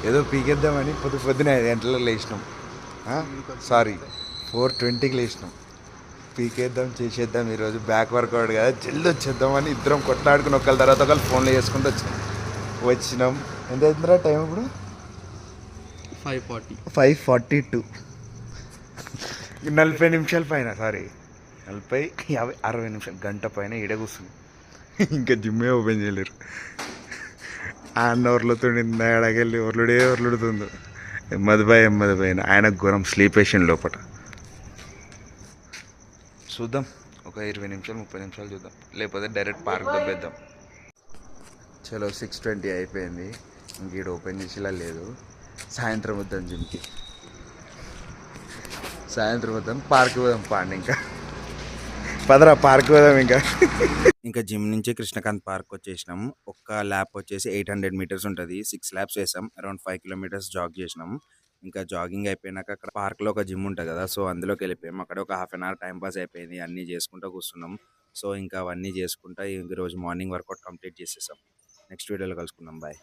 ఏదో పీకేద్దామని పొద్దున 5 గంటలకు లేచినాం. సారీ 4:20కి లేచినాం. పీకేద్దాం చేసేద్దాం ఈరోజు బ్యాక్ వర్కౌట్ కదా జల్ది వచ్చేద్దామని ఇద్దరం కొట్లాడుకుని ఒకళ్ళ తర్వాత ఒకళ్ళు ఫోన్లో చేసుకుంటూ వచ్చినాం. ఎంత అవుతుందిరా టైం ఇప్పుడు? 5:42. 40 నిమిషాల పైన, సారీ 40, 50, 60 నిమిషాలు, గంట పైన ఈడ కూర్చుంది. ఇంకా జిమ్మే ఓపెన్ చేయలేరు. అన్న ఒర్లుతుండి ఎడకెళ్ళి ఒర్లుడుతుంది. ఎమ్మది పైన ఆయన ఘోరం స్లీప్ వేసిండు లోపల. చూద్దాం ఒక 20 నిమిషాలు 30 నిమిషాలు చూద్దాం, లేకపోతే డైరెక్ట్ పార్క్ దబ్బేద్దాం. చలో 6:20 అయిపోయింది. ఇంక ఈడ ఓపెన్ చేసేలా లేదు. సాయంత్రం వద్దాం జిమ్కి, సాయంత్రం వద్దాం పార్క్ పోదాం. పాండి ఇంకా పదరా పార్క్ పోదాం ఇంకా జిమ్ నుంచి కృష్ణకాంత్ పార్క్ వచ్చేసినాం. ఒక్క ల్యాప్ వచ్చేసి 800 మీటర్స్ ఉంటుంది. 6 ల్యాప్స్ వేసాం. అరౌండ్ 5 కిలోమీటర్స్ జాగ్ చేసినాం. ఇంకా జాగింగ్ అయిపోయినాక అక్కడ పార్క్లో ఒక జిమ్ ఉంటుంది కదా, సో అందులోకి వెళ్ళిపోయాం. అక్కడ ఒక half an hour time pass అయిపోయింది. అన్నీ చేసుకుంటూ కూర్చున్నాం. సో ఇంకా అవన్నీ చేసుకుంటా ఈరోజు మార్నింగ్ వర్కౌట్ కంప్లీట్ చేసేసాం. నెక్స్ట్ వీడియోలో కలుసుకుందాం. బాయ్.